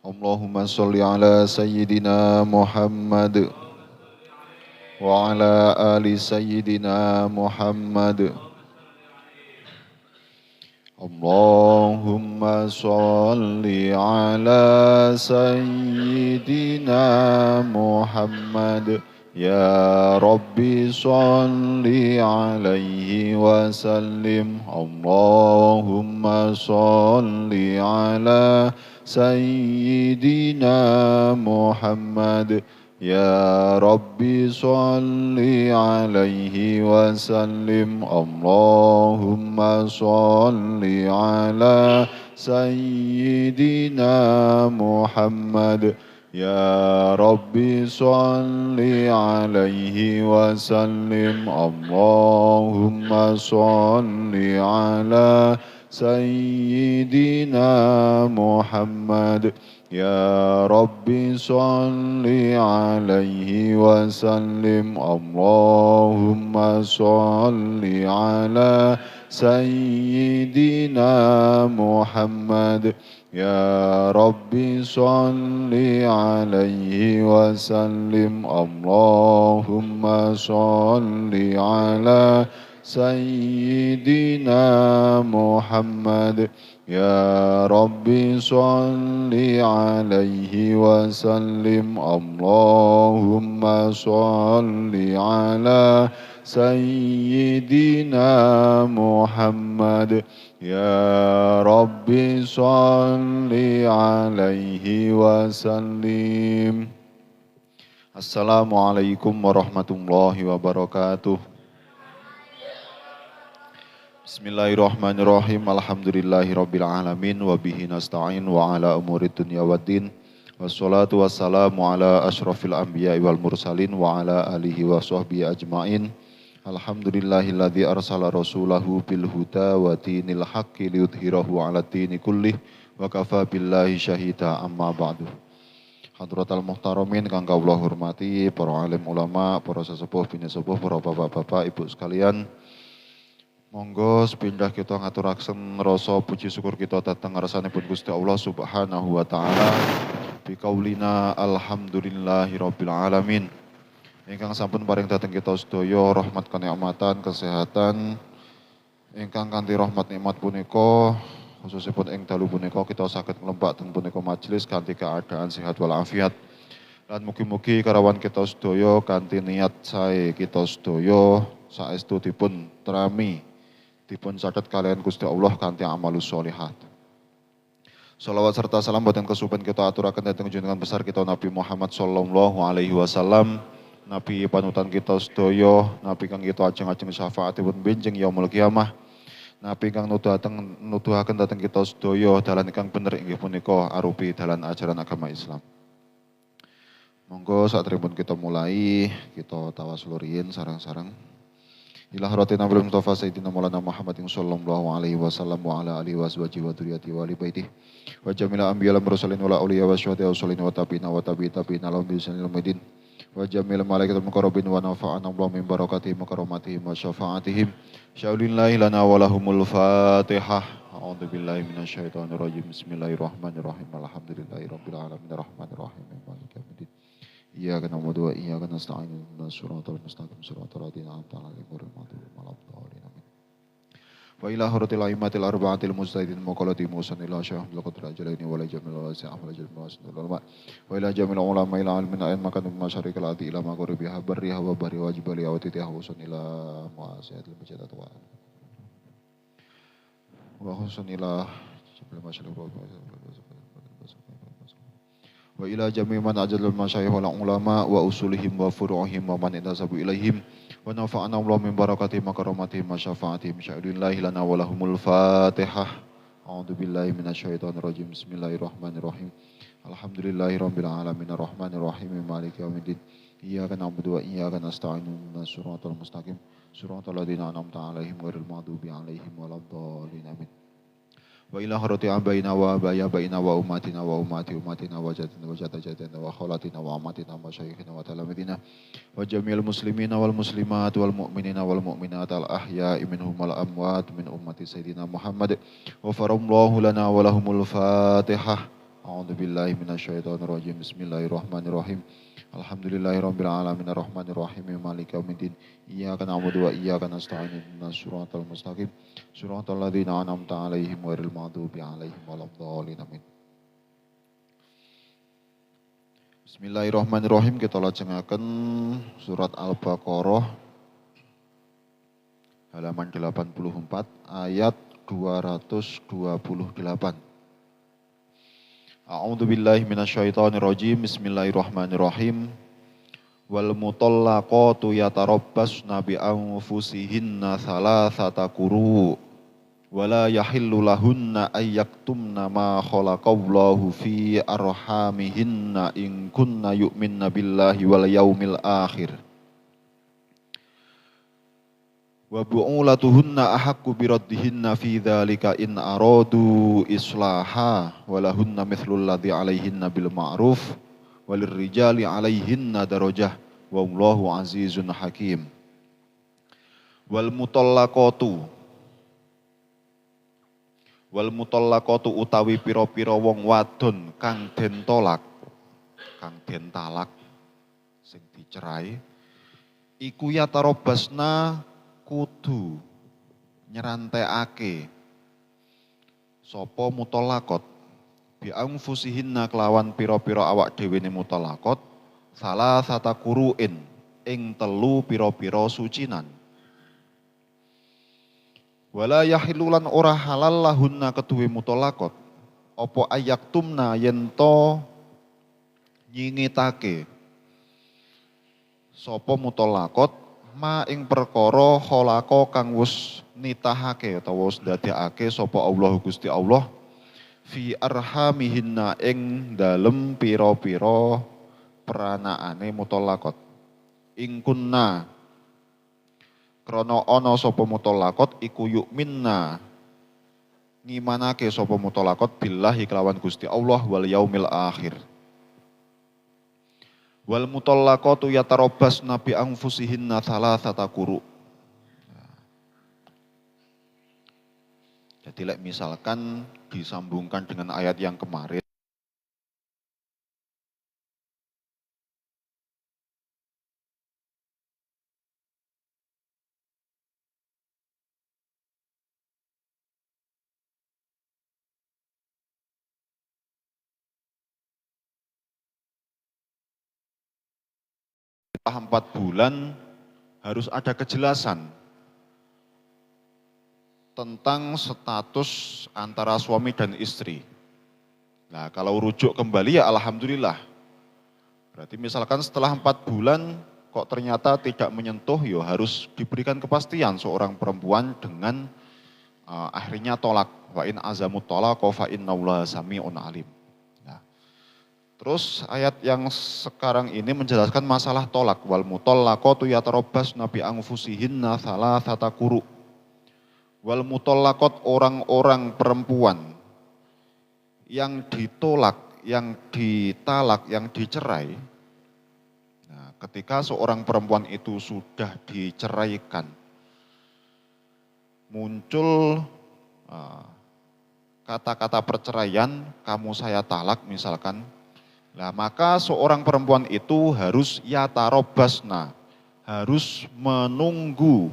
Allahumma salli ala Sayyidina Muhammad wa ala ali Sayyidina Muhammad. Allahumma salli ala Sayyidina Muhammad. Ya Rabbi salli alaihi wa sallim. Allahumma salli ala Sayyidina Muhammad. Ya Rabbi salli alaihi wa sallim. Allahumma salli ala Sayyidina Muhammad. Ya Rabbi salli alaihi wa sallim. Allahumma salli ala Sayyidina Muhammad. Ya Rabbi salli alaihi wa sallim. Allahumma salli ala Sayyidina Muhammad. Ya Rabbi salli alaihi wa sallim. Allahumma salli ala Sayyidina Muhammad. Ya Rabbi salli alaihi wa sallim. Allahumma salli ala Sayyidina Muhammad. Ya Rabbi salli alaihi wa sallim. Assalamualaikum warahmatullahi wabarakatuh. Bismillahirrahmanirrahim. Alhamdulillahirabbil alamin wa bihi nasta'in wa ala umurid dunya waddin. Wassalatu wassalamu ala asyrafil anbiya'i wal mursalin wa ala alihi wa sahbihi ajmain. Alhamdulillahilladzi arsala rasulahu bil huda wa dinil haqqi liyudhhirahu 'ala dini kullih wa kafa billahi syahida, amma ba'du. Hadratal muhtaramin kang kawula hormati, para alim ulama, para sesepuh bini sepuh, para bapak-bapak, ibu sekalian. Monggo sepindah kita ngaturaken rasa puji syukur kita dhateng ngarsanipun Gusti Allah Subhanahu wa taala. Biqaulina alhamdulillahirabbil alamin. Ingkang sampun paring dhateng kita sedaya rahmat kenikmatan, kesehatan. Ingkang kanthi rahmat nikmat punika khususipun ing dalu punika kita saged nglembak teng punika majelis kanthi keadaan sehat walafiat. Lan mugi-mugi karawan kita sedaya kanthi niat sae kita sedaya saestu dipun trami dipun catet kalian Gusti Allah kanthi amalus sholihat. Shalawat serta salam boten kesupen kita aturaken dhateng junjungan besar kita Nabi Muhammad sallallahu alaihi wasallam, Nabi panutan kita sedaya, Nabi kang kita ajeng-ajeng syafaatipun benjing yaumul kiamah, Nabi kang nuduhaken dhateng kita sedaya dalan ingkang bener inggih punika arupi dalan ajaran agama Islam. Monggo satripun kita mulai, kita tawasul riyin sareng-sareng. Ila haratina bil Mustafa Sayyidina Maulana Muhammadin sallallahu alaihi wasallam wa ala alihi wa sahbihi wa dzurriyyati wa ali baitihi wa jamila anbiya wal mursalin wal auliya wa syuhada wa sholina wa tabi'ina wa tabi'ina lahum bi ihsanin ila yaumil wa jamil malaikatul muqarrabin wa nafa'ana Allah min barakatihim wa karomatihim wa syafaatihim. Syaulillahi lana wa lahumul Fatihah. A'udzu billahi minasyaitonir rajim. Bismillahirrahmanirrahim. Alhamdulillahirabbil alamin arrahmanir rahim maliki yaumiddin. Iyyaka na'budu wa iyyaka nasta'in ihdinas siratal mustaqim siratal ladzina an'amta 'alaihim ghairil maghdubi 'alaihim. Wa ila huratil aimatil arba'atil mujtahidin maqalati musan ila syahul qadra jalaini wa la jamil wa sa'af la jamil wa ulama wa ila jamil ulama ila ilmin ain makan masyariqal ati ila maghribiha barriha wa bari wajibali wa titiha husun ila mu'asiyatil mujadat wa husun ila jamil masyariqal wa ila jami' man ajallal masyayikh wal ulama wa usulihim wa furu'ihim wa man intasabu ilaihim wa nafa'ana Allah min barakatihim wa karamatihim wa syafaatihim. Sya'ulillahi lana wa lahumul Fatihah. A'udzu billahi minasyaitonir rajim. Bismillahirrahmanirrahim. Alhamdulillahi rabbil alamin arrahmanir rahim maliki yaumiddin. Iyyaka na'budu wa iyyaka nasta'in ihdinas siratal mustaqim siratal ladzina an'amta 'alaihim ghairil maghdubi 'alaihim waladdallin. Amin. Wa ila harati abaina wa abaya baina wa ummatina wa ummati ummatina wa jadina wa jadajatina wa khawlatina wa ammatina wa syayikhina wa talamidina wa jami'il muslimina wal muslimat wal mu'minina wal mu'minat al ahya'i minhum wal amwat min ummati sayyidina Muhammad wa farallahu lana wa lahumul Fatihah. A'udzu billahi minasyaitonir rajim. Bismillahirrahmanirrahim. Alhamdulillahirabbil alamin arrahmanir rahim maliki yaumiddin. Iyyaka na'budu wa iyyaka nasta'in ihdinas siratal mustaqim. Siratal ladzina an'amta 'alaihim ghairil maghdubi 'alaihim waladdallin. Amin. Bismillahirrahmanirrahim. Kita lajengaken surat Al-Baqarah halaman 84 ayat 228. A'udzu billahi minasyaitonir rajim. Bismillahirrahmanirrahim. Wal mutallaqatu yatarabbasna bi anfusihinna thalathata quru wala yahillu lahunna ay yaktumna ma khalaqallahu fi arhamihinna in kunna yu'minna billahi wal yaumil akhir. Wa bu'ulatuhunna ahaqqu biraddihinna fi dzalika in aradu islaha walahunna mithlul ladzi 'alaihinna bil ma'ruf walirrijali 'alaihinna darajah wallahu azizun hakim. Wal mutallaqatu utawi pira-pira wong wadon kang den talak sing dicerai iku yatarobasna kudu nyerantekake sapa mutallaqat bi anfusihinna kelawan pira-pira awak dhewe ne mutallaqat salah sata kuruin ing telu pira-pira sucinan. Wala yahilulan ora halal lahunna keduwe mutallaqat apa ayaktumna yen to nyingitake sapa mutallaqat ma ing perkara khalaqa kang wis nitahake utawa wis ndadekake sapa Allah Gusti Allah fi arhamihinna ing dalem pira-pira peranaane mutallaqat ing kunna krana ana sapa mutallaqat iku yu'minna ngimanake sapa mutallaqat billahi kelawan Gusti Allah wal yaumil akhir. Wal mutallaqatu yatarabbasna bi anfusihinna thalathata quru. Jadi misalkan disambungkan dengan ayat yang kemarin setelah 4 bulan harus ada kejelasan tentang status antara suami dan istri. Nah, kalau rujuk kembali ya alhamdulillah. Berarti misalkan setelah 4 bulan kok ternyata tidak menyentuh, ya harus diberikan kepastian seorang perempuan dengan akhirnya tolak. Wa in azamut tolak fa innallaha sami'un alim. Terus ayat yang sekarang ini menjelaskan masalah tolak. Wal mutallaqatu yatarabbasna bi anfusihinna thalathata quru. Wal mutallaqat orang-orang perempuan yang ditolak, yang ditalak, yang dicerai. Nah, ketika seorang perempuan itu sudah diceraikan, muncul kata-kata perceraian, kamu saya talak misalkan. Nah, maka seorang perempuan itu harus yatarobasna, harus menunggu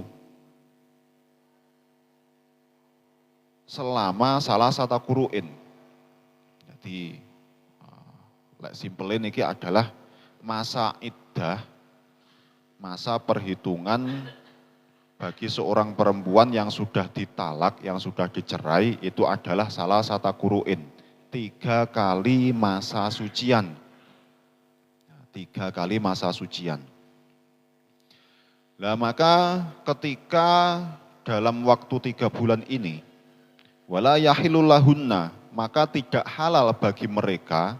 selama salah satu kuruin. Jadi, simpelin ini adalah masa iddah, masa perhitungan bagi seorang perempuan yang sudah ditalak, yang sudah dicerai, itu adalah salah satu kuruin. 3 kali masa sucian. 3 kali masa sucian. Nah, maka ketika dalam waktu 3 bulan ini, wala yahilul lahunna, maka tidak halal bagi mereka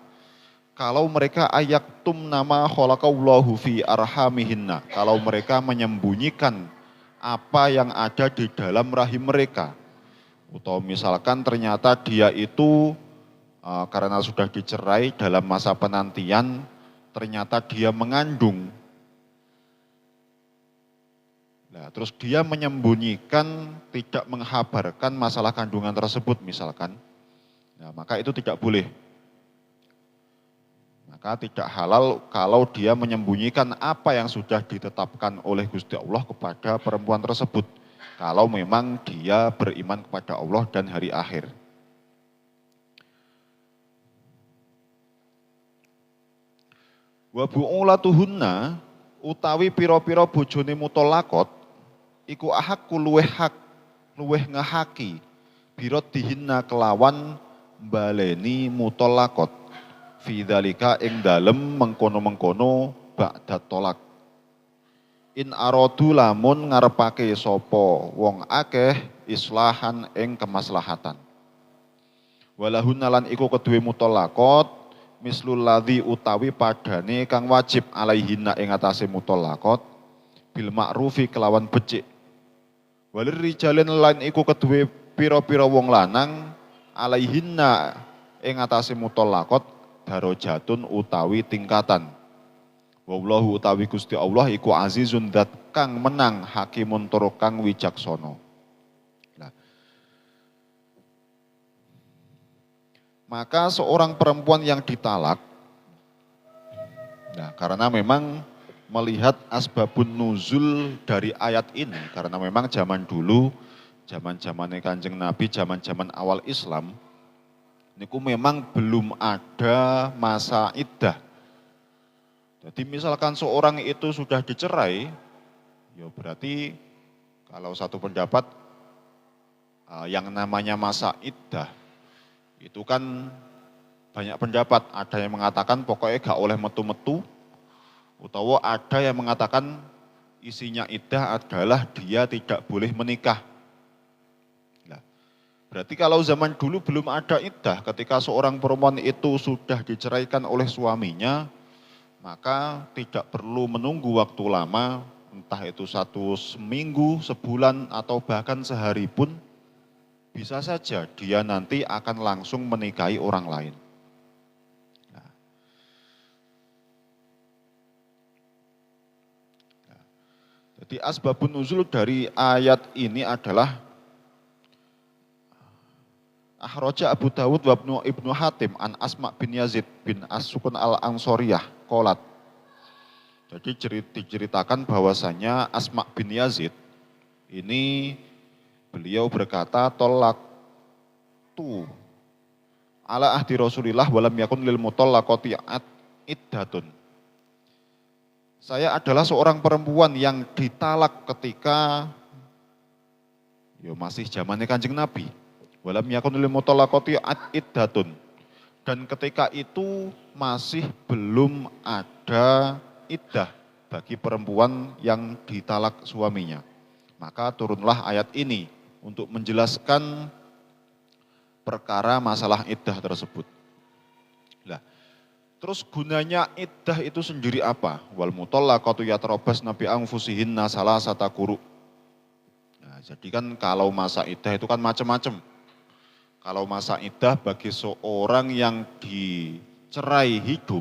kalau mereka ayaktum nama khalaqallahu fi arhamihinna, kalau mereka menyembunyikan apa yang ada di dalam rahim mereka. Atau misalkan ternyata dia itu karena sudah dicerai dalam masa penantian, ternyata dia mengandung. Nah, terus dia menyembunyikan, tidak menghabarkan masalah kandungan tersebut misalkan. Nah, maka itu tidak boleh. Maka tidak halal kalau dia menyembunyikan apa yang sudah ditetapkan oleh Gusti Allah kepada perempuan tersebut. Kalau memang dia beriman kepada Allah dan hari akhir. Wa bu'ulatuhunna utawi pira-pira bojone mutolakot iku ahakku luweh ngahaki birot dihinna kelawan baleni mutolakot fi dzalika ing dalem mengkono-mengkono ba'da tolak. In arodu lamun ngarepake sapa wong akeh islahan ing kemaslahatan. Walahunna lan iku kedue mutolakot mislul ladzi utawi padane kang wajib alaihinna ing atase mutolakot bil ma'rufi kelawan becik. Walir rijalin lan iku kedue pira-pira wong lanang alaihinna ing atase mutolakot darajatun utawi tingkatan. Wallahu utawi Gusti Allah iku azizun dat kang menang hakimun tur kang wijaksana. Nah, maka seorang perempuan yang ditalak, nah karena memang melihat asbabun nuzul dari ayat ini, karena memang zaman dulu, zaman-zamannya Kanjeng Nabi, zaman-zaman awal Islam, niku memang belum ada masa iddah. Jadi misalkan seorang itu sudah dicerai, ya berarti kalau satu pendapat yang namanya masa iddah itu kan banyak pendapat. Ada yang mengatakan pokoknya gak oleh metu-metu, utawa ada yang mengatakan isinya iddah adalah dia tidak boleh menikah. Nah, berarti kalau zaman dulu belum ada iddah, ketika seorang perempuan itu sudah diceraikan oleh suaminya, maka tidak perlu menunggu waktu lama, entah itu satu seminggu, sebulan, atau bahkan sehari pun, bisa saja dia nanti akan langsung menikahi orang lain. Jadi asbabun nuzul dari ayat ini adalah Akhraja Abu Dawud wa Ibnu Hatim an Asma bin Yazid bin As-Sukun al-Ansoriyah qolat. Jadi diceritakan bahwasanya Asma bin Yazid ini beliau berkata tolak tu ala ahdi Rasulillah walam yakun lil mutallaqati iddatun. Saya adalah seorang perempuan yang ditalak ketika masih zamannya Kanjeng Nabi. Walam yakun lil mutallaqati iddatun. Dan ketika itu masih belum ada iddah bagi perempuan yang ditalak suaminya. Maka turunlah ayat ini untuk menjelaskan perkara masalah iddah tersebut. Nah, terus gunanya iddah itu sendiri apa? Wal mutallaqatu yatarabasna bi anfusihinna salasata quru. Nah, jadi kan kalau masa iddah itu kan macam-macam. Kalau masa iddah bagi seorang yang dicerai hidup,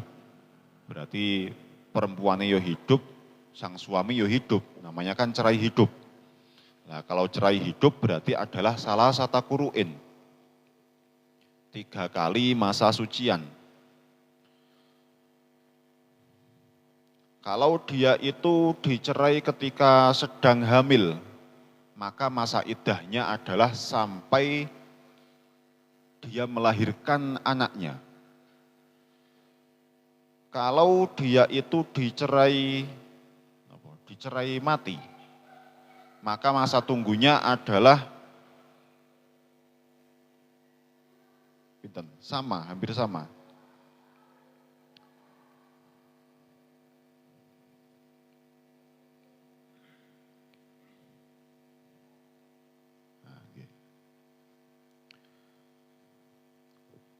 berarti perempuannya yo hidup, sang suami yo hidup, namanya kan cerai hidup. Nah kalau cerai hidup berarti adalah salah satu kuru'in, 3 kali masa sucian. Kalau dia itu dicerai ketika sedang hamil, maka masa iddahnya adalah sampai dia melahirkan anaknya. Kalau dia itu dicerai mati, maka masa tunggunya adalah hampir sama.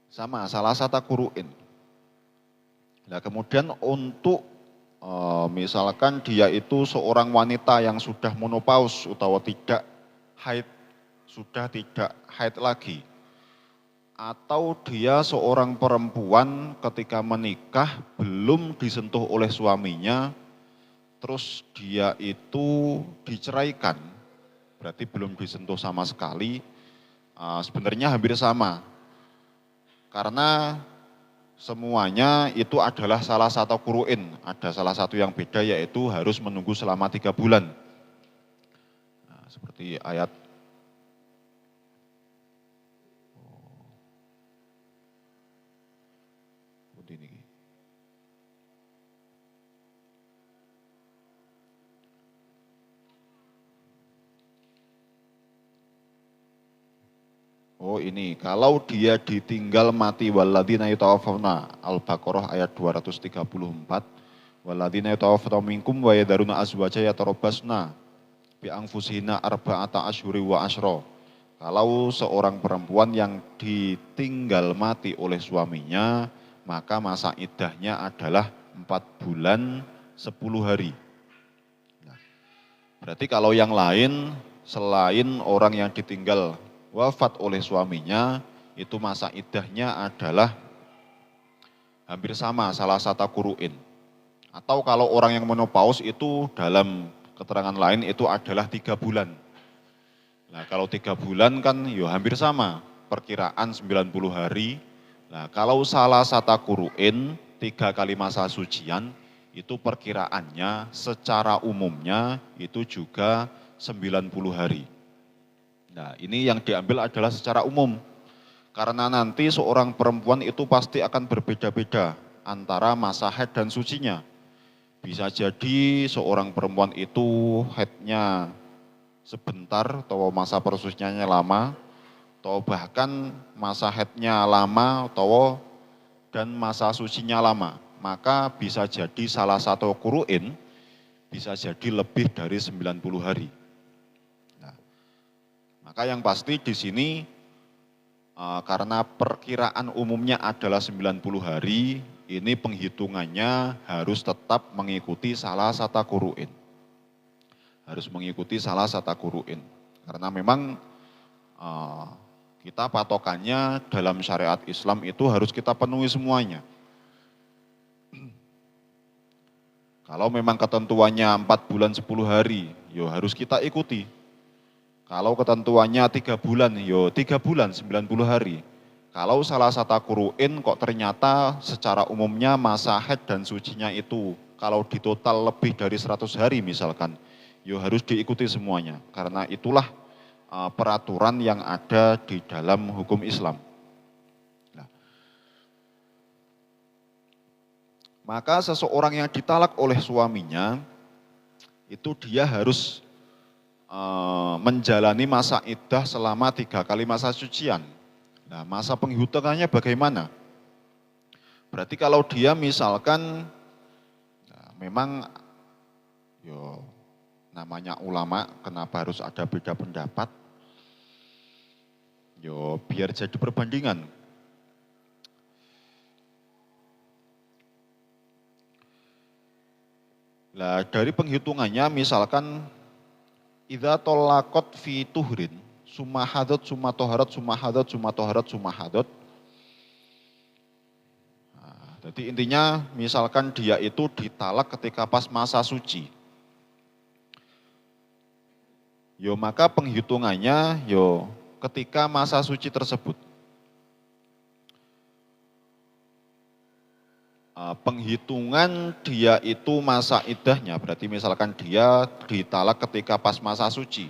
Sama, salah satu kuru'in. Nah kemudian untuk misalkan dia itu seorang wanita yang sudah menopause atau tidak haid lagi. Atau dia seorang perempuan ketika menikah belum disentuh oleh suaminya, terus dia itu diceraikan, berarti belum disentuh sama sekali, sebenarnya hampir sama. Karena semuanya itu adalah salah satu kuru'in. Ada salah satu yang beda yaitu harus menunggu selama 3 bulan. Nah, seperti ayat ini. Oh ini, kalau dia ditinggal mati walladzina yatawaffawna, Al-Baqarah ayat 234, walladzina yatawaffawna minkum wa yadharuna azwaja yatarabbasna bi anfusihina arba'ata asyhuri wa asyra. Kalau seorang perempuan yang ditinggal mati oleh suaminya, maka masa iddahnya adalah 4 bulan 10 hari. Nah, berarti kalau yang lain, selain orang yang ditinggal wafat oleh suaminya, itu masa iddahnya adalah hampir sama, salah satu kuru'in. Atau kalau orang yang menopause itu dalam keterangan lain itu adalah 3 bulan. Nah kalau 3 bulan kan ya hampir sama, perkiraan 90 hari. Nah kalau salah satu kuru'in 3 kali masa sucian, itu perkiraannya secara umumnya itu juga 90 hari. Nah ini yang diambil adalah secara umum. Karena nanti seorang perempuan itu pasti akan berbeda-beda antara masa haid dan sucinya. Bisa jadi seorang perempuan itu haidnya sebentar atau masa persuciannya lama, atau bahkan masa haidnya lama atau dan masa sucinya lama. Maka bisa jadi salah satu kuru'in bisa jadi lebih dari 90 hari. Nah, maka yang pasti di sini karena perkiraan umumnya adalah 90 hari, ini penghitungannya harus tetap mengikuti salah satu kuru'in. Harus mengikuti salah satu kuru'in. Karena memang kita patokannya dalam syariat Islam itu harus kita penuhi semuanya. Kalau memang ketentuannya 4 bulan 10 hari, yo harus kita ikuti. Kalau ketentuannya 3 bulan, yo 3 bulan 90 hari. Kalau salah satu kuru'in kok ternyata secara umumnya masa haid dan sucinya itu kalau di total lebih dari 100 hari misalkan, yo harus diikuti semuanya, karena itulah peraturan yang ada di dalam hukum Islam. Nah, maka seseorang yang ditalak oleh suaminya, itu dia harus menjalani masa iddah selama 3 kali masa sucian. Nah, masa penghitungannya bagaimana? Berarti kalau dia misalkan, memang yo namanya ulama, kenapa harus ada beda pendapat? Yo biar jadi perbandingan. Nah dari penghitungannya misalkan idza tolakot fi tuhrin summa hadat summa toharat summa hadat summa toharat summa hadat. Nah, jadi intinya misalkan dia itu ditalak ketika pas masa suci. Yo maka penghitungannya yo ketika masa suci tersebut. Penghitungan dia itu masa iddahnya, berarti misalkan dia ditalak ketika pas masa suci.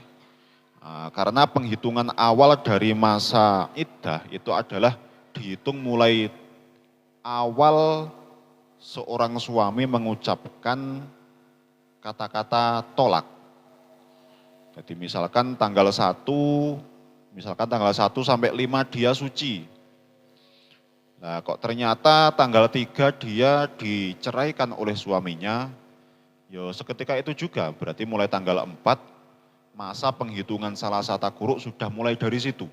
Karena penghitungan awal dari masa iddah itu adalah dihitung mulai awal seorang suami mengucapkan kata-kata tolak. Jadi misalkan tanggal 1 sampai 5 dia suci. Nah kok ternyata tanggal 3 dia diceraikan oleh suaminya, ya seketika itu juga, berarti mulai tanggal 4 masa penghitungan salah satu kuruk sudah mulai dari situ.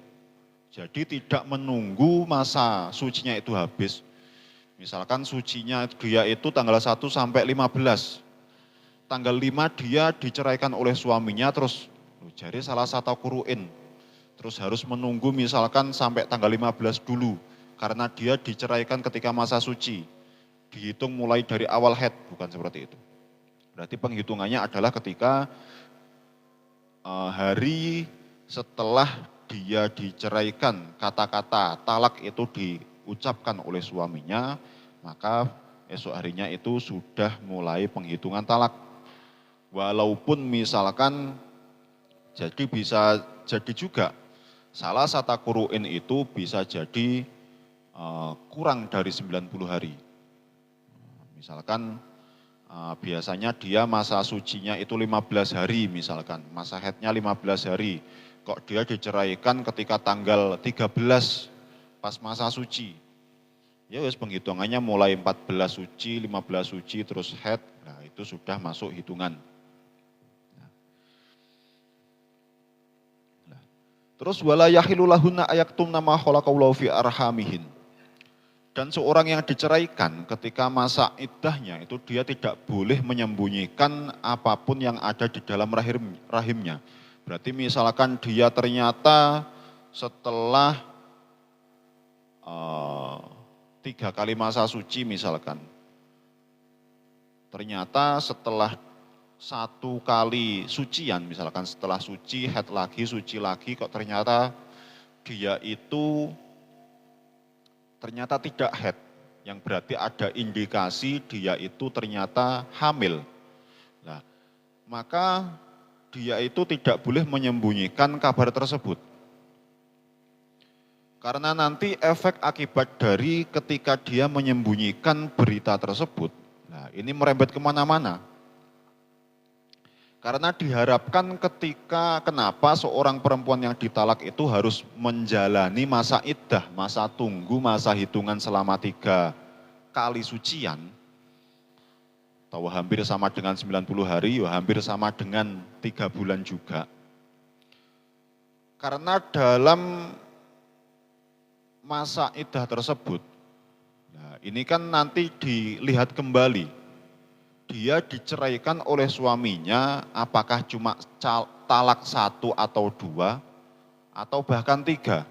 Jadi tidak menunggu masa sucinya itu habis. Misalkan sucinya dia itu tanggal 1 sampai 15. Tanggal 5 dia diceraikan oleh suaminya, terus jadi salah satu kuru'in. Terus harus menunggu misalkan sampai tanggal 15 dulu. Karena dia diceraikan ketika masa suci. Dihitung mulai dari awal haid, bukan seperti itu. Berarti penghitungannya adalah ketika hari setelah dia diceraikan, kata-kata talak itu diucapkan oleh suaminya, maka esok harinya itu sudah mulai penghitungan talak. Walaupun misalkan bisa jadi juga salah satu kuru'in itu bisa jadi kurang dari 90 hari. Misalkan biasanya dia masa sucinya itu 15 hari misalkan, masa haidnya 15 hari. Kok dia diceraikan ketika tanggal 13 pas masa suci. Ya wis penghitungannya mulai 14 suci, 15 suci, terus haid, nah itu sudah masuk hitungan. Terus wala yahilu lahunna ayaktumna ma khalaqallahu fi arhamihin. Dan seorang yang diceraikan ketika masa iddahnya itu dia tidak boleh menyembunyikan apapun yang ada di dalam rahimnya. Berarti misalkan dia ternyata setelah 3 kali masa suci misalkan. Ternyata setelah 1 kali sucian misalkan setelah suci, haid lagi, suci lagi kok ternyata dia itu ternyata tidak haid, yang berarti ada indikasi dia itu ternyata hamil. Nah, maka dia itu tidak boleh menyembunyikan kabar tersebut. Karena nanti efek akibat dari ketika dia menyembunyikan berita tersebut, nah ini merembet kemana-mana. Karena diharapkan kenapa seorang perempuan yang ditalak itu harus menjalani masa iddah, masa tunggu, masa hitungan selama 3 kali sucian. Atau hampir sama dengan 90 hari, ya hampir sama dengan 3 bulan juga. Karena dalam masa iddah tersebut, nah ini kan nanti dilihat kembali. Dia diceraikan oleh suaminya apakah cuma talak 1 atau 2 atau bahkan 3.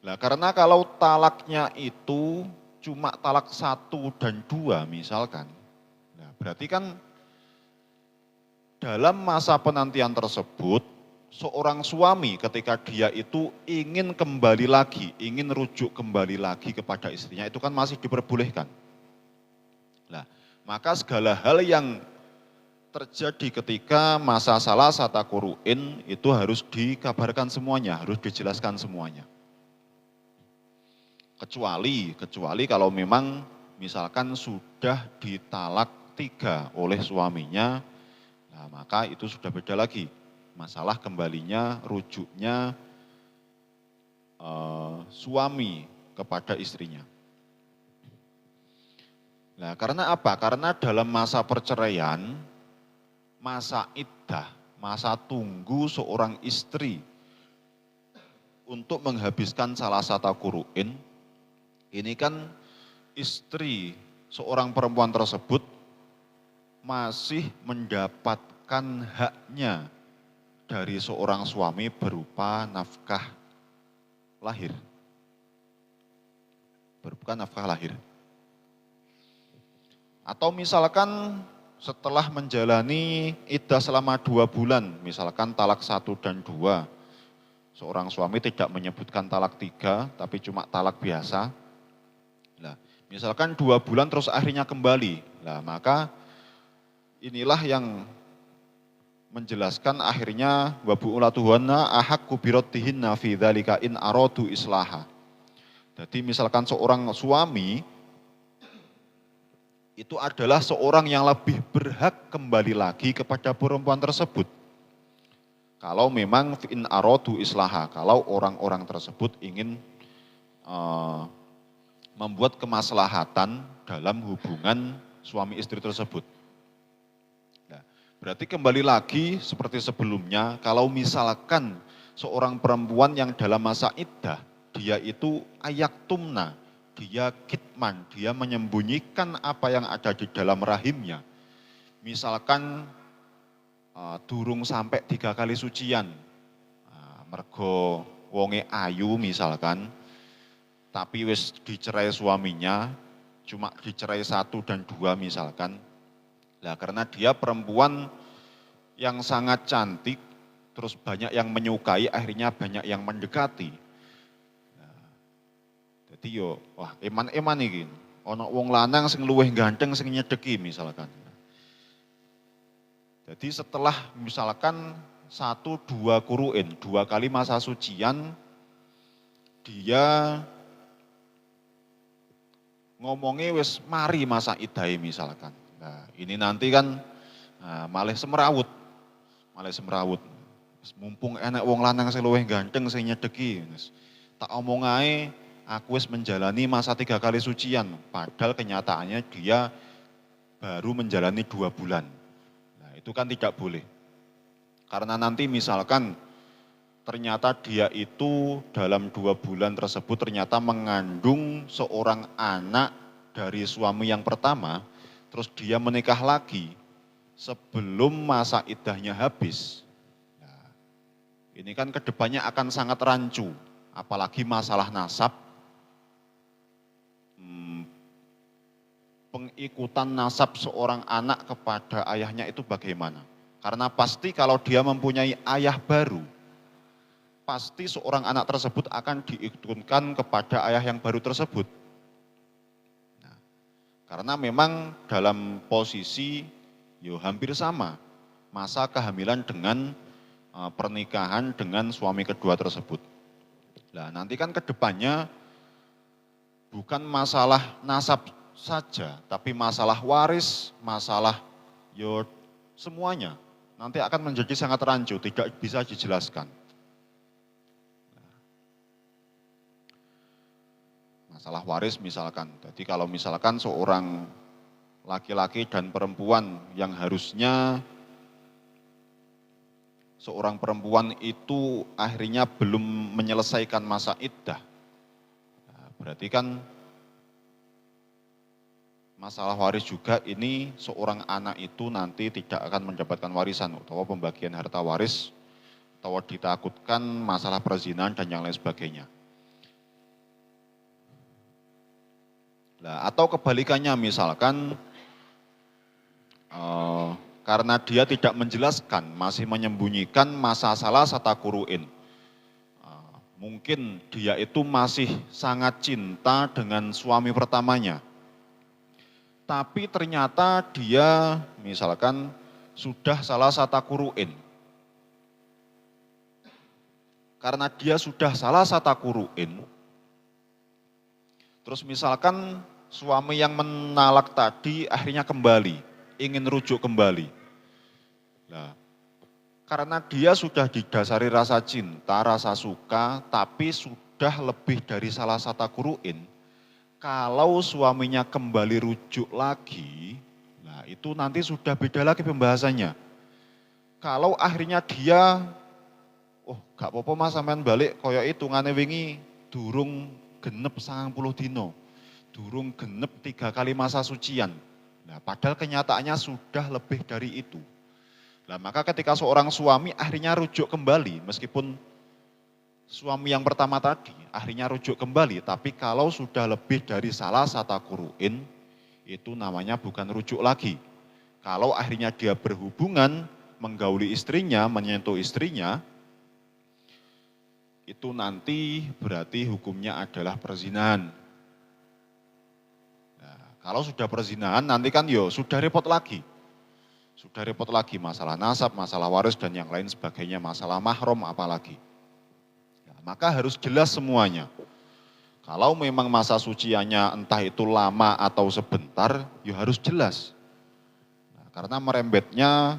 Nah, karena kalau talaknya itu cuma talak 1 dan 2 misalkan, nah berarti kan dalam masa penantian tersebut seorang suami ketika dia itu ingin kembali lagi, ingin rujuk kembali lagi kepada istrinya itu kan masih diperbolehkan. Nah, maka segala hal yang terjadi ketika masa salah satu kuru'in itu harus dikabarkan semuanya, harus dijelaskan semuanya. Kecuali kalau memang misalkan sudah ditalak 3 oleh suaminya, nah maka itu sudah beda lagi. Masalah kembalinya, rujuknya suami kepada istrinya. Nah, karena apa? Karena dalam masa perceraian, masa iddah, masa tunggu seorang istri untuk menghabiskan salah satu kuru'in, ini kan istri seorang perempuan tersebut masih mendapatkan haknya dari seorang suami berupa nafkah lahir. Berupa nafkah lahir. Atau misalkan setelah menjalani iddah selama 2 bulan, misalkan talak 1 dan 2, seorang suami tidak menyebutkan talak 3, tapi cuma talak biasa. Nah, misalkan 2 bulan terus akhirnya kembali, nah maka inilah yang menjelaskan akhirnya wa bu'ulatuhunna ahaqqu biraddihinna fi dzalika in aradu islaha. Jadi misalkan seorang suami itu adalah seorang yang lebih berhak kembali lagi kepada perempuan tersebut. Kalau memang in aradu islaha, kalau orang-orang tersebut ingin membuat kemaslahatan dalam hubungan suami istri tersebut. Nah, berarti kembali lagi seperti sebelumnya, kalau misalkan seorang perempuan yang dalam masa iddah, dia itu ayaktumna, dia kitman, dia menyembunyikan apa yang ada di dalam rahimnya. Misalkan durung sampai 3 kali sucian, mergo wonge ayu misalkan, tapi wis dicerai suaminya, cuma dicerai 1 dan 2 misalkan. Nah, karena dia perempuan yang sangat cantik, terus banyak yang menyukai, akhirnya banyak yang mendekati. Jadi yo, wah eman-eman iki. Ana wong lanang sing luwih ganteng sing nyedeki misalkan. Jadi setelah misalkan 1-2 kuruin, 2 kali masa sucian, dia ngomongnya wis mari masa idai misalkan. Nah ini nanti kan malah semrawut, malah semrawut. Mumpung enak wong lanang sing luwih ganteng sing nyedeki. Tak omong ae aku wis menjalani masa 3 kali sucian, padahal kenyataannya dia baru menjalani 2 bulan. Nah itu kan tidak boleh. Karena nanti misalkan ternyata dia itu dalam 2 bulan tersebut ternyata mengandung seorang anak dari suami yang pertama, terus dia menikah lagi sebelum masa iddahnya habis. Nah, ini kan kedepannya akan sangat rancu, apalagi masalah nasab, pengikutan nasab seorang anak kepada ayahnya itu bagaimana? Karena pasti kalau dia mempunyai ayah baru, pasti seorang anak tersebut akan diikutkan kepada ayah yang baru tersebut. Nah, karena memang dalam posisi hampir sama masa kehamilan dengan pernikahan dengan suami kedua tersebut. Nah nanti kan kedepannya bukan masalah nasab saja, tapi masalah waris, masalah semuanya nanti akan menjadi sangat rancu, tidak bisa dijelaskan. Masalah waris misalkan, jadi kalau misalkan seorang laki-laki dan perempuan yang harusnya seorang perempuan itu akhirnya belum menyelesaikan masa iddah, berarti kan masalah waris juga ini seorang anak itu nanti tidak akan mendapatkan warisan atau pembagian harta waris atau ditakutkan masalah perzinahan dan yang lain sebagainya. Nah, atau kebalikannya misalkan karena dia tidak menjelaskan, masih menyembunyikan masa salah satakuruin. Mungkin dia itu masih sangat cinta dengan suami pertamanya. Tapi ternyata dia misalkan sudah salah satakuruin. Karena dia sudah salah satakuruin, terus misalkan suami yang menalak tadi akhirnya kembali, ingin rujuk kembali. Nah, karena dia sudah didasari rasa cinta, rasa suka, tapi sudah lebih dari salah satakuruin. Kalau suaminya kembali rujuk lagi, nah itu nanti sudah beda lagi pembahasannya. Kalau akhirnya dia, gak apa-apa mas sampean balik koyo itu ngane wingi durung genep 90 dino, durung genep 3 kali masa sucian. Nah padahal kenyataannya sudah lebih dari itu. Nah maka ketika seorang suami akhirnya rujuk kembali, meskipun suami yang pertama tadi akhirnya rujuk kembali, tapi kalau sudah lebih dari salah satakuruin, itu namanya bukan rujuk lagi. Kalau akhirnya dia berhubungan, menggauli istrinya, menyentuh istrinya, itu nanti berarti hukumnya adalah perzinahan. Nah, kalau sudah perzinahan nanti kan sudah repot lagi. Sudah repot lagi masalah nasab, masalah waris dan yang lain sebagainya, masalah mahram apalagi. Maka harus jelas semuanya. Kalau memang masa suciannya entah itu lama atau sebentar, harus jelas. Nah, karena merembetnya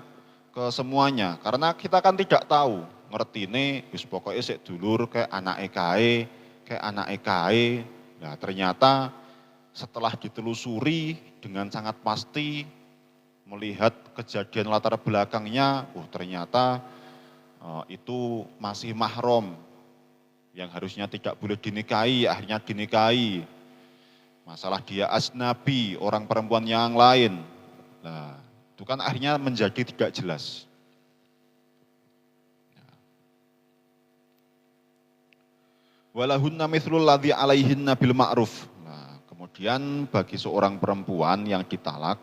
ke semuanya. Karena kita kan tidak tahu, ngerti nih, pokoknya sik dulur kayak anak kae. Nah ternyata setelah ditelusuri dengan sangat pasti, melihat kejadian latar belakangnya, ternyata itu masih mahram. Yang harusnya tidak boleh dinikahi, akhirnya dinikahi. Masalah dia asnabi, orang perempuan yang lain. Nah, itu kan akhirnya menjadi tidak jelas. Walahunna mithlul ladzi alaihinna bil ma'ruf. Nah, kemudian bagi seorang perempuan yang ditalak,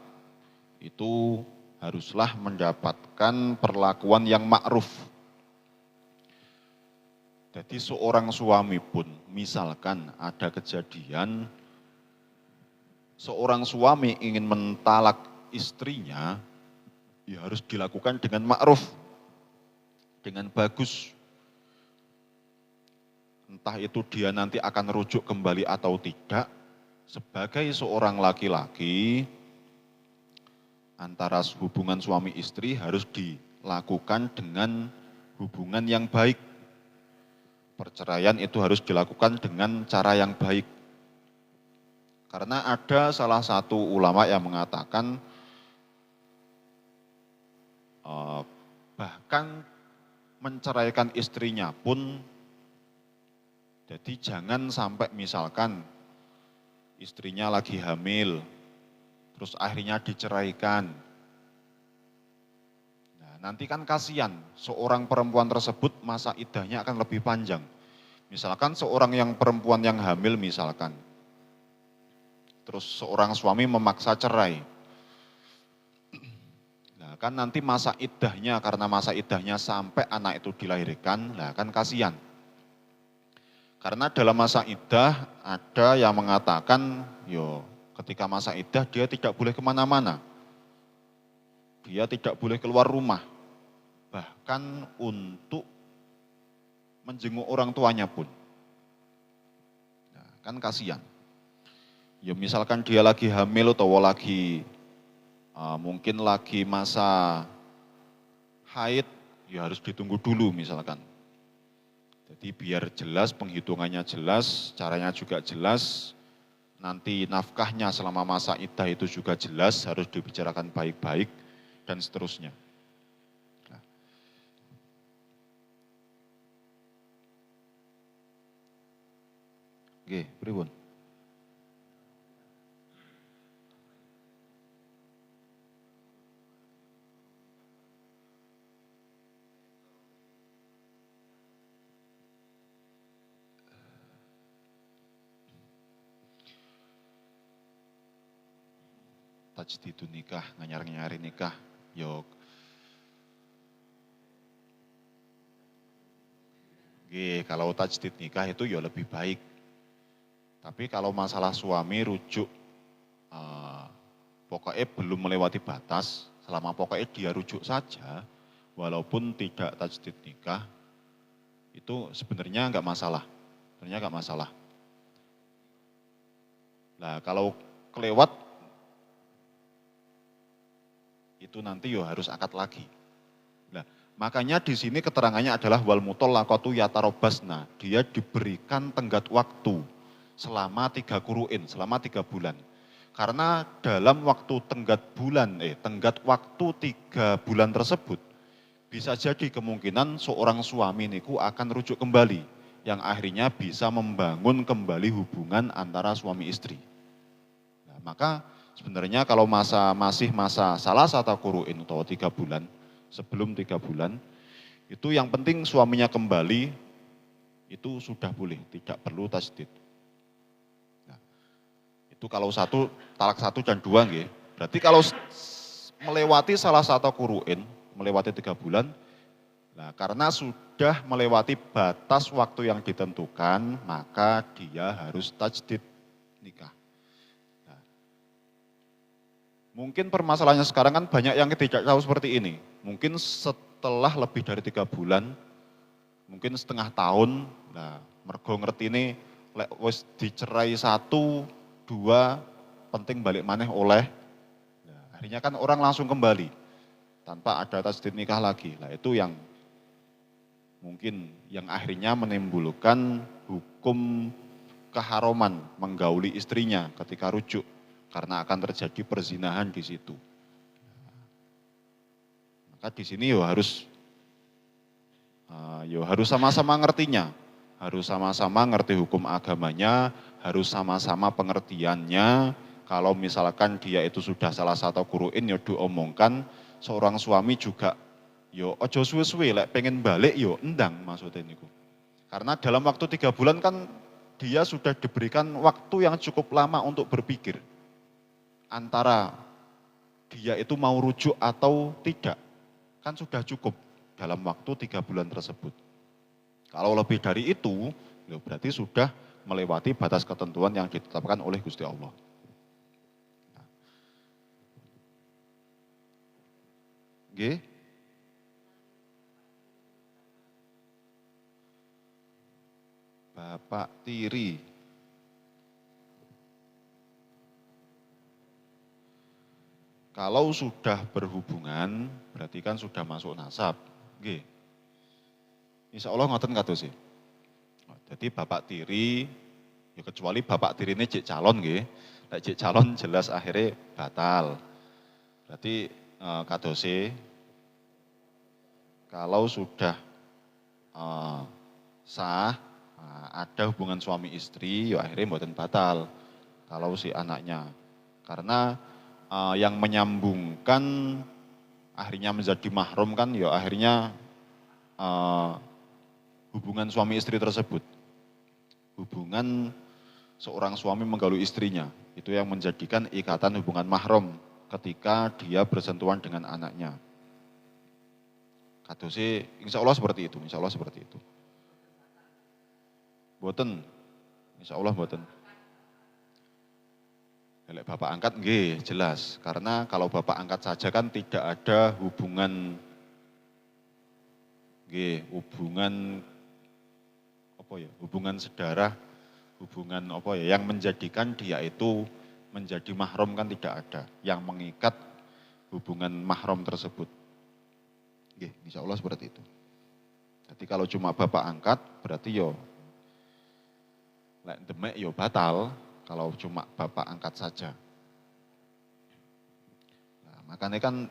itu haruslah mendapatkan perlakuan yang ma'ruf. Jadi seorang suami pun misalkan ada kejadian seorang suami ingin mentalak istrinya, ya harus dilakukan dengan ma'ruf, dengan bagus. Entah itu dia nanti akan rujuk kembali atau tidak, sebagai seorang laki-laki, antara hubungan suami istri harus dilakukan dengan hubungan yang baik. Perceraian itu harus dilakukan dengan cara yang baik. Karena ada salah satu ulama yang mengatakan, bahkan menceraikan istrinya pun, jadi jangan sampai misalkan istrinya lagi hamil, terus akhirnya diceraikan. Nah, nanti kan kasihan, seorang perempuan tersebut masa iddahnya akan lebih panjang. Misalkan seorang yang perempuan yang hamil misalkan, terus seorang suami memaksa cerai. Nah, kan nanti masa iddahnya, karena masa iddahnya sampai anak itu dilahirkan, nah kan kasihan. Karena dalam masa iddah ada yang mengatakan, ketika masa iddah dia tidak boleh kemana-mana. Dia tidak boleh keluar rumah. Bahkan untuk menjenguk orang tuanya pun. Nah, kan kasihan. Ya misalkan dia lagi hamil atau lagi mungkin lagi masa haid, ya harus ditunggu dulu misalkan. Jadi biar jelas, penghitungannya jelas, caranya juga jelas, nanti nafkahnya selama masa iddah itu juga jelas, harus dibicarakan baik-baik, dan seterusnya. Nah. Oke, pripun? Tajdidun nikah, nganyar-nganyari nikah, kalau tajdid nikah itu ya lebih baik. Tapi kalau masalah suami rujuk, pokoknya belum melewati batas, selama pokoknya dia rujuk saja, walaupun tidak tajdid nikah, itu sebenarnya enggak masalah. Sebenarnya enggak masalah. Nah, kalau kelewat, itu nanti harus akad lagi. Nah, makanya di sini keterangannya adalah wal mutallaqatu yatarobasna. Dia diberikan tenggat waktu selama 3 kuru'in, selama 3 bulan. Karena dalam waktu tenggat waktu 3 bulan tersebut, bisa jadi kemungkinan seorang suami niku akan rujuk kembali, yang akhirnya bisa membangun kembali hubungan antara suami istri. Nah, maka sebenarnya kalau masih masa salah satu kuru'in atau 3 bulan, sebelum 3 bulan, itu yang penting suaminya kembali, itu sudah boleh, tidak perlu tajdid. Nah, itu kalau talak 1 dan 2 nggih. Berarti kalau melewati salah satu kuru'in, melewati 3 bulan, nah karena sudah melewati batas waktu yang ditentukan, maka dia harus tajdid nikah. Mungkin permasalahannya sekarang kan banyak yang tidak tahu seperti ini. Mungkin setelah lebih dari 3 bulan, mungkin setengah tahun, nah mergo ngerti ini, wis dicerai 1, 2, penting balik maneh oleh. Nah, akhirnya kan orang langsung kembali, tanpa ada tajdid nikah lagi. Nah itu yang mungkin yang akhirnya menimbulkan hukum keharuman menggauli istrinya ketika rujuk. Karena akan terjadi perzinahan di situ. Maka di sini harus sama-sama ngertinya, harus sama-sama ngerti hukum agamanya, harus sama-sama pengertiannya. Kalau misalkan dia itu sudah salah satu kuru'in, diomongkan, seorang suami juga, ojo suwe-suwe, pengen balik, endang maksudnya niku. Karena dalam waktu 3 bulan kan dia sudah diberikan waktu yang cukup lama untuk berpikir. Antara dia itu mau rujuk atau tidak, kan sudah cukup dalam waktu 3 bulan tersebut. Kalau lebih dari itu, berarti sudah melewati batas ketentuan yang ditetapkan oleh Gusti Allah. Nggih. Bapak tiri. Kalau sudah berhubungan, berarti kan sudah masuk nasab. Nggih. Insya Allah ngoten kados sih. Jadi bapak tiri, ya kecuali bapak tiri ini cek calon nggih. Nek cek calon jelas akhirnya batal. Berarti kadose kalau sudah sah, ada hubungan suami istri, ya akhirnya mboten batal kalau si anaknya. Karena yang menyambungkan akhirnya menjadi mahram kan, ya akhirnya hubungan suami istri tersebut. Hubungan seorang suami menggauli istrinya, itu yang menjadikan ikatan hubungan mahram ketika dia bersentuhan dengan anaknya. Kadose insya Allah seperti itu, insya Allah seperti itu. Boten, insya Allah boten. Lek bapak angkat nggih jelas, karena kalau bapak angkat saja kan tidak ada hubungan nggih, hubungan apa ya? Hubungan sedarah, hubungan apa ya yang menjadikan dia itu menjadi mahram kan tidak ada yang mengikat hubungan mahram tersebut. Nggih, insya Allah seperti itu. Jadi kalau cuma bapak angkat berarti yo lek demek yo batal kalau cuma bapak angkat saja. Nah, makanya kan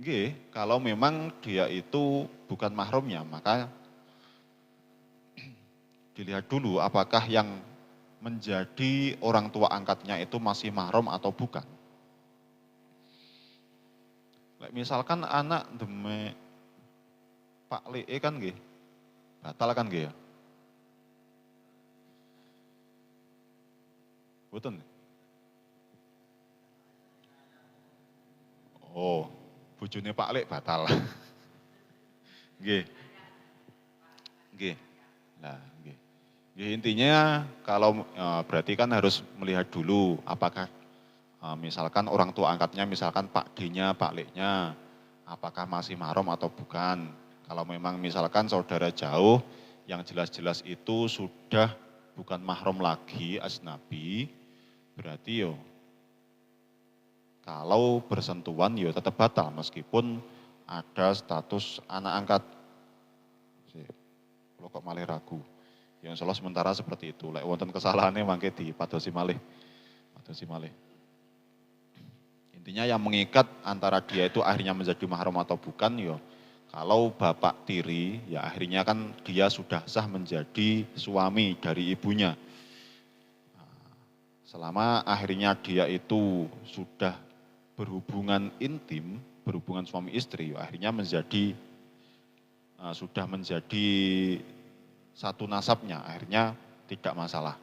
nggih, kalau memang dia itu bukan mahramnya, maka dilihat dulu apakah yang menjadi orang tua angkatnya itu masih mahram atau bukan. Misalkan anak demek Pak Lee kan nggih, batal kan nggih ya. Betul. Oh, bojone Pak Lee batal. Nggih. Nggih. Nah, nggih. Ya, intinya kalau berarti kan harus melihat dulu apakah misalkan orang tua angkatnya misalkan Pak D-nya, Pak L-nya apakah masih mahram atau bukan. Kalau memang misalkan saudara jauh yang jelas-jelas itu sudah bukan mahram lagi asnabi, berarti yo kalau bersentuhan yo tetap batal meskipun ada status anak angkat. Kalau kok malah ragu. Yang salah sementara seperti itu. Lek wonten kesalahannya mangke dipadosi malih. Padosi malih. Intinya yang mengikat antara dia itu akhirnya menjadi mahram atau bukan ya kalau bapak tiri ya akhirnya kan dia sudah sah menjadi suami dari ibunya. Selama akhirnya dia itu sudah berhubungan intim, berhubungan suami istri, ya akhirnya menjadi sudah menjadi satu nasabnya, akhirnya tidak masalah.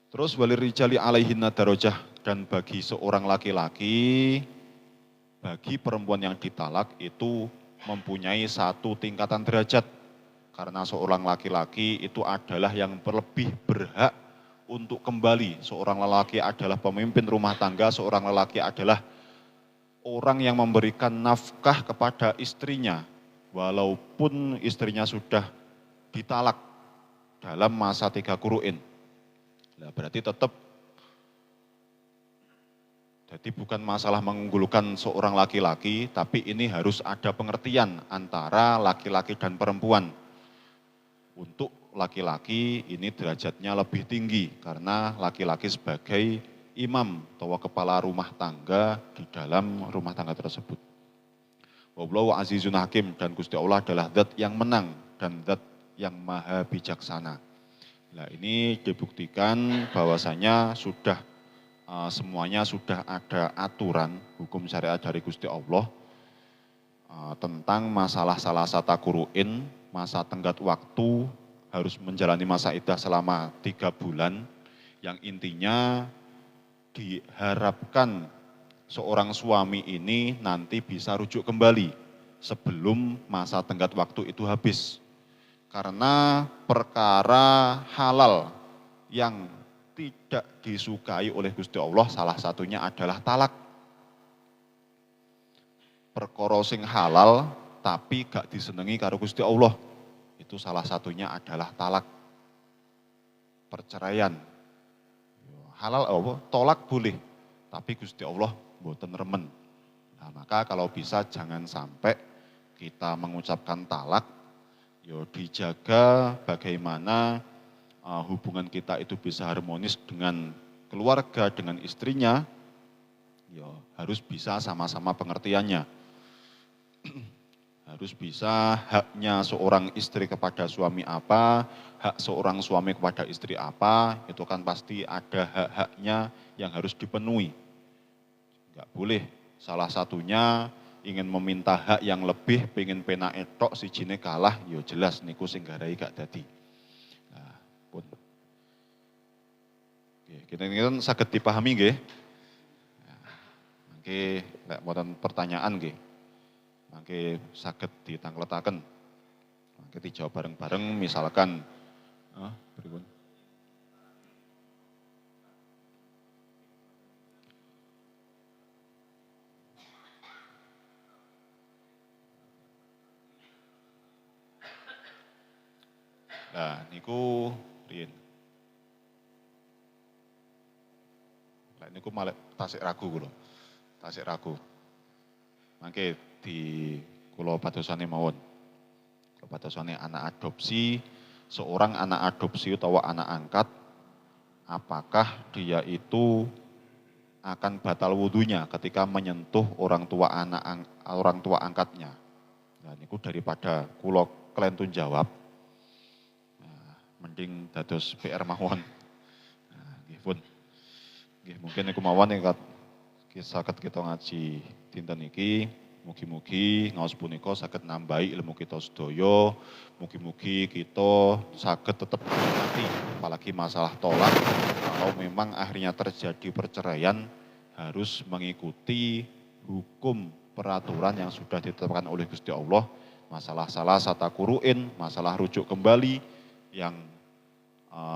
Terus walir rijali alaihinna darajah, dan bagi seorang laki-laki, bagi perempuan yang ditalak itu mempunyai satu tingkatan derajat. Karena seorang laki-laki itu adalah yang lebih berhak untuk kembali. Seorang lelaki adalah pemimpin rumah tangga, seorang lelaki adalah orang yang memberikan nafkah kepada istrinya, walaupun istrinya sudah ditalak dalam masa 3 kuru'in. Nah, berarti tetap, jadi bukan masalah mengunggulkan seorang laki-laki, tapi ini harus ada pengertian antara laki-laki dan perempuan. Untuk laki-laki ini derajatnya lebih tinggi, karena laki-laki sebagai imam atau kepala rumah tangga di dalam rumah tangga tersebut. Wallahu azizun hakim, dan Gusti Allah adalah zat yang menang dan zat yang maha bijaksana. Nah ini dibuktikan bahwasanya sudah semuanya sudah ada aturan hukum syariat dari Gusti Allah. tentang masalah salasa takuruin, masa tenggat waktu harus menjalani masa iddah selama 3 bulan, yang intinya diharapkan seorang suami ini nanti bisa rujuk kembali sebelum masa tenggat waktu itu habis. Karena perkara halal yang tidak disukai oleh Gusti Allah salah satunya adalah talak. Perkara sing halal tapi gak disenengi karo Gusti Allah, itu salah satunya adalah talak, perceraian. Halal apa? Tolak boleh, tapi Gusti Allah mboten remen. Nah, maka kalau bisa jangan sampai kita mengucapkan talak, yo dijaga bagaimana hubungan kita itu bisa harmonis dengan keluarga, dengan istrinya, yo harus bisa sama-sama pengertiannya. Harus bisa haknya seorang istri kepada suami apa, hak seorang suami kepada istri apa, itu kan pasti ada hak-haknya yang harus dipenuhi. Enggak boleh salah satunya ingin meminta hak yang lebih, pengen pena etok si jine kalah, yo jelas niku sing garai gak dadi. Nah, pun. Kita ini saged dipahami nggih. Mangke lek wonten pertanyaan nggih. Mangke saged ditangkletaken. Mangke dijawab bareng-bareng misalkan pripun? Nah, niku riyen. Lek niku malah Tasik Ragu kula. Tasik Ragu. Mangke di kula padosane mawon. Kula padosane anak adopsi, seorang anak adopsi utawa anak angkat, apakah dia itu akan batal wudhunya ketika menyentuh orang tua angkatnya. Nah, niku daripada kula kelentun jawab, mending dados PR mawon. Nah, nggih pun. Nggih mungkin niku mawon ingkang saged kita ngaji dinten iki. Mugi-mugi ngaos punika saged nambahi ilmu kita sedaya. Mugi-mugi kita saged tetap hati, apalagi masalah tolak. Kalau memang akhirnya terjadi perceraian, harus mengikuti hukum peraturan yang sudah ditetapkan oleh Gusti Allah. Masalah salah satakuruin, masalah rujuk kembali, yang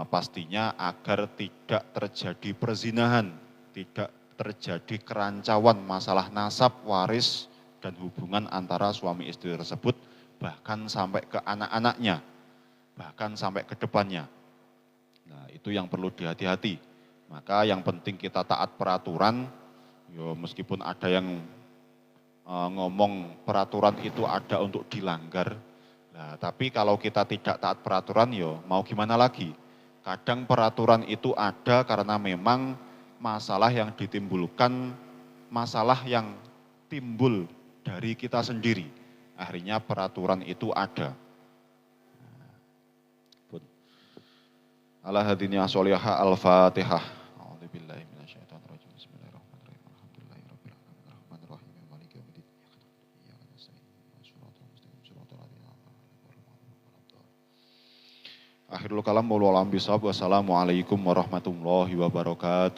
pastinya agar tidak terjadi perzinahan, tidak terjadi kerancuan masalah nasab, waris, dan hubungan antara suami istri tersebut, bahkan sampai ke anak-anaknya, bahkan sampai ke depannya. Nah, itu yang perlu dihati-hati. Maka yang penting kita taat peraturan, yo meskipun ada yang ngomong peraturan itu ada untuk dilanggar, nah, tapi kalau kita tidak taat peraturan, yo mau gimana lagi? Kadang peraturan itu ada karena memang masalah yang ditimbulkan, masalah yang timbul dari kita sendiri. Akhirnya peraturan itu ada. Ala hadiniya sholihah al-fatihah. A'udzubillahi minasyaitonirrajim. Bismillahirrahmanirrahim. Alhamdulillahirabbil alamin arrahmanir rahim maliki yaumiddin. Iyyaka nasta'in ihdinas siratal mustaqim siratal ladzina an'amta 'alaihim. Akhirul kalam wal alam bisawab. Wassalamualaikum warahmatullahi wabarakatuh.